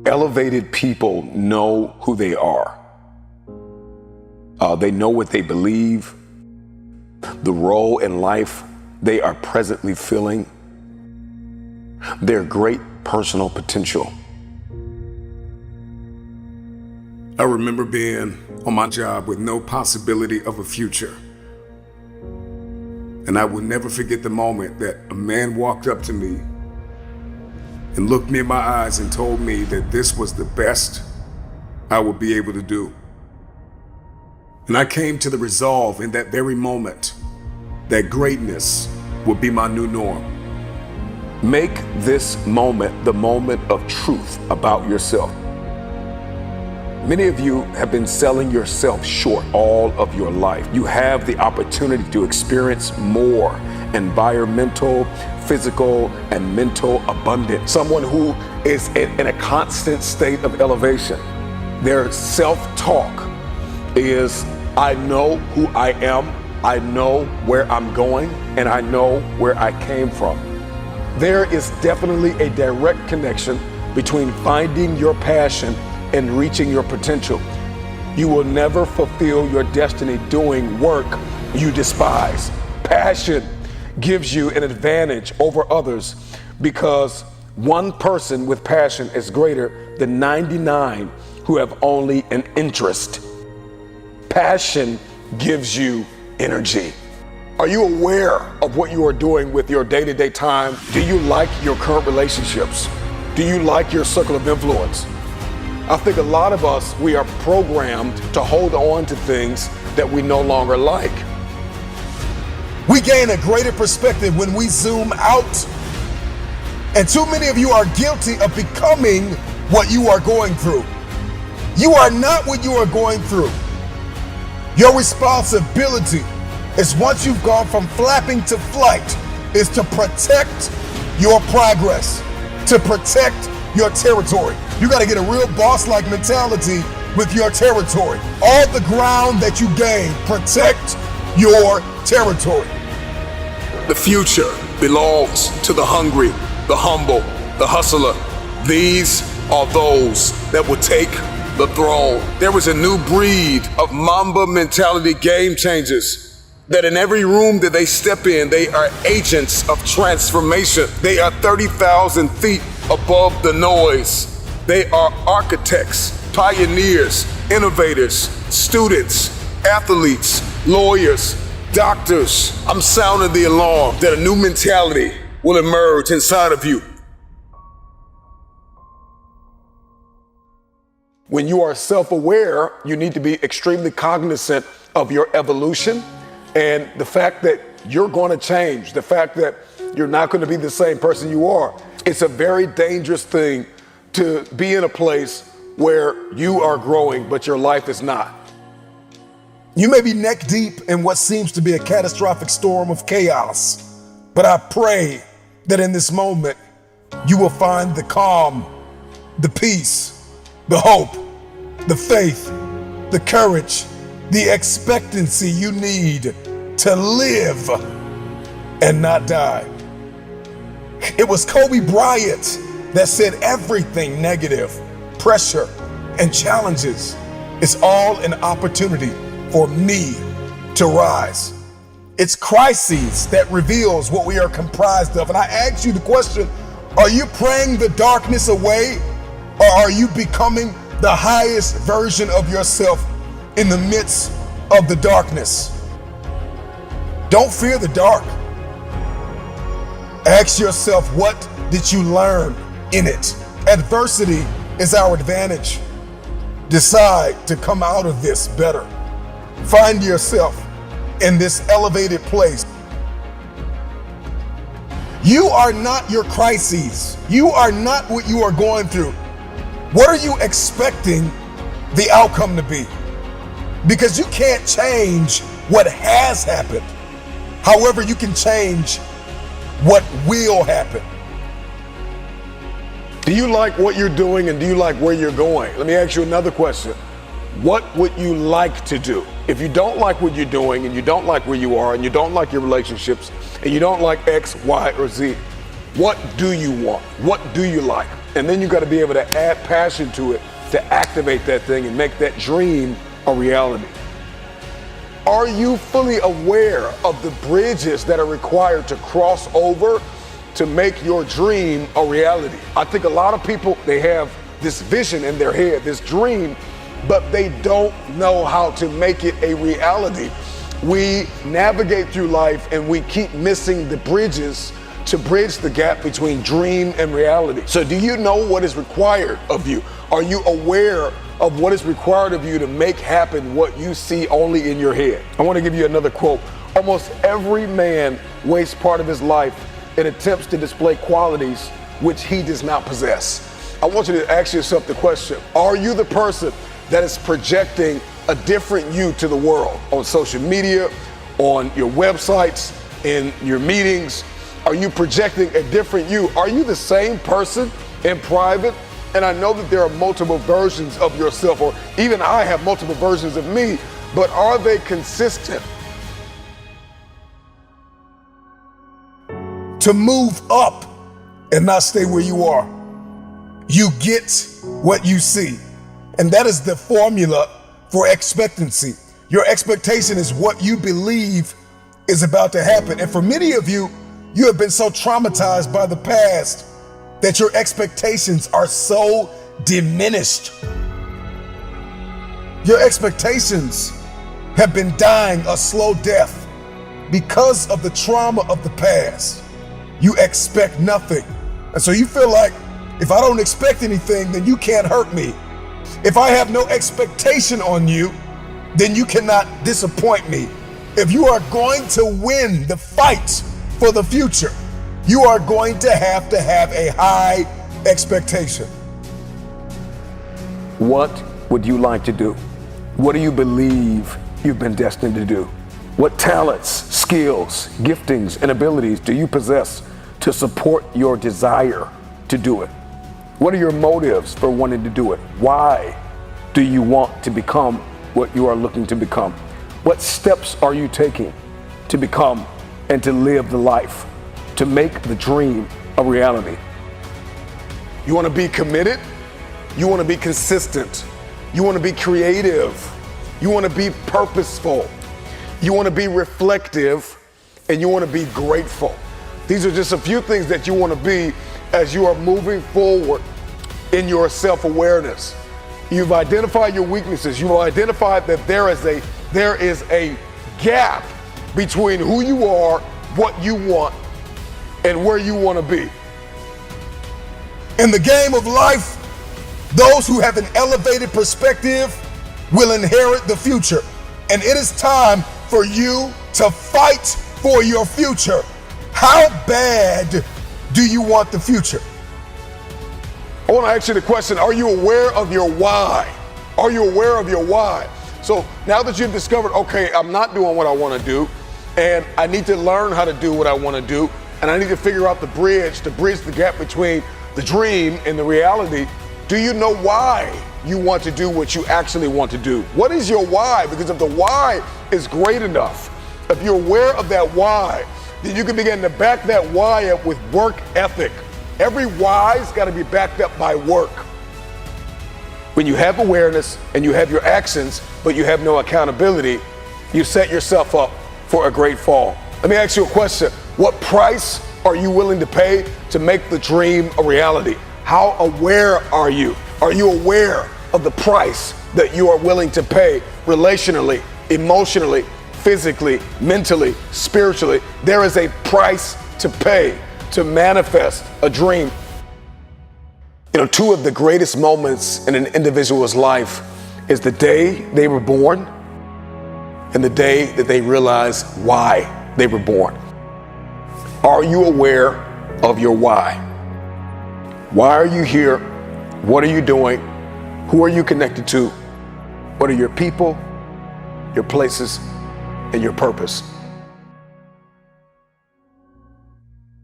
Elevated people know who they are. They know what they believe, the role in life they are presently filling, their great personal potential. I remember being on my job with no possibility of a future. And I will never forget the moment that a man walked up to me and looked me in my eyes and told me that this was the best I would be able to do. And I came to the resolve in that very moment that greatness would be my new norm. Make this moment the moment of truth about yourself. Many of you have been selling yourself short all of your life. You have the opportunity to experience more environmental, physical, and mental abundance. Someone who is in a constant state of elevation. Their self-talk is, I know who I am, I know where I'm going, and I know where I came from. There is definitely a direct connection between finding your passion and reaching your potential. You will never fulfill your destiny doing work you despise. Passion gives you an advantage over others because one person with passion is greater than 99 who have only an interest. Passion gives you energy. Are you aware of what you are doing with your day-to-day time? Do you like your current relationships? Do you like your circle of influence? I think a lot of us, we are programmed to hold on to things that we no longer like. We gain a greater perspective when we zoom out. And too many of you are guilty of becoming what you are going through. You are not what you are going through. Your responsibility is, once you've gone from flapping to flight, is to protect your progress, to protect your territory. You got to get a real boss-like mentality with your territory. All the ground that you gain, protect your territory. The future belongs to the hungry, the humble, the hustler. These are those that will take the throne. There is a new breed of Mamba mentality game changers that in every room that they step in, they are agents of transformation. They are 30,000 feet above the noise. They are architects, pioneers, innovators, students, athletes, lawyers, doctors. I'm sounding the alarm that a new mentality will emerge inside of you. When you are self-aware, you need to be extremely cognizant of your evolution and the fact that you're going to change, the fact that you're not going to be the same person you are. It's a very dangerous thing to be in a place where you are growing, but your life is not. You may be neck deep in what seems to be a catastrophic storm of chaos, but I pray that in this moment, you will find the calm, the peace, the hope, the faith, the courage, the expectancy you need to live and not die. It was Kobe Bryant that said everything negative, pressure, and challenges is all an opportunity for me to rise. It's crises that reveals what we are comprised of. And I ask you the question, are you praying the darkness away, or are you becoming the highest version of yourself in the midst of the darkness? Don't fear the dark. Ask yourself, what did you learn in it? Adversity is our advantage. Decide to come out of this better. Find yourself in this elevated place. You are not your crises. You are not what you are going through. What are you expecting the outcome to be? Because you can't change what has happened. However, you can change what will happen. Do you like what you're doing and do you like where you're going? Let me ask you another question. What would you like to do? If you don't like what you're doing and you don't like where you are and you don't like your relationships and you don't like X, Y, or Z, what do you want? What do you like? And then you got to be able to add passion to it to activate that thing and make that dream a reality. Are you fully aware of the bridges that are required to cross over to make your dream a reality? I think a lot of people, they have this vision in their head, this dream, but they don't know how to make it a reality. We navigate through life and we keep missing the bridges to bridge the gap between dream and reality. So do you know what is required of you? Are you aware of what is required of you to make happen what you see only in your head? I want to give you another quote. Almost every man wastes part of his life in attempts to display qualities which he does not possess. I want you to ask yourself the question, are you the person that is projecting a different you to the world on social media, on your websites, in your meetings? Are you projecting a different you? Are you the same person in private? And I know that there are multiple versions of yourself, or even I have multiple versions of me, but are they consistent? To move up and not stay where you are. You get what you see. And that is the formula for expectancy. Your expectation is what you believe is about to happen. And for many of you, you have been so traumatized by the past that your expectations are so diminished. Your expectations have been dying a slow death because of the trauma of the past. You expect nothing. And so you feel like, if I don't expect anything, then you can't hurt me. If I have no expectation on you, then you cannot disappoint me. If you are going to win the fight for the future, you are going to have a high expectation. What would you like to do? What do you believe you've been destined to do? What talents, skills, giftings, and abilities do you possess to support your desire to do it? What are your motives for wanting to do it? Why do you want to become what you are looking to become? What steps are you taking to become and to live the life, to make the dream a reality? You want to be committed? You want to be consistent? You want to be creative? You want to be purposeful? You want to be reflective? And you want to be grateful? These are just a few things that you want to be as you are moving forward in your self-awareness. You've identified your weaknesses. You've identified that there is a gap between who you are, what you want, and where you want to be. In the game of life, those who have an elevated perspective will inherit the future. And it is time for you to fight for your future. How bad do you want the future? I want to ask you the question, are you aware of your why? Are you aware of your why? So now that you've discovered, okay, I'm not doing what I want to do, and I need to learn how to do what I want to do, and I need to figure out the bridge to bridge the gap between the dream and the reality. Do you know why you want to do what you actually want to do? What is your why? Because if the why is great enough, if you're aware of that why, then you can begin to back that why up with work ethic. Every why's got to be backed up by work. When you have awareness and you have your actions, but you have no accountability, you set yourself up for a great fall. Let me ask you a question. What price are you willing to pay to make the dream a reality? How aware are you? Are you aware of the price that you are willing to pay relationally, emotionally, physically, mentally, spiritually? There is a price to pay to manifest a dream. You know, two of the greatest moments in an individual's life is the day they were born and the day that they realize why they were born. Are you aware of your why? Why are you here? What are you doing? Who are you connected to? What are your people, your places, and your purpose?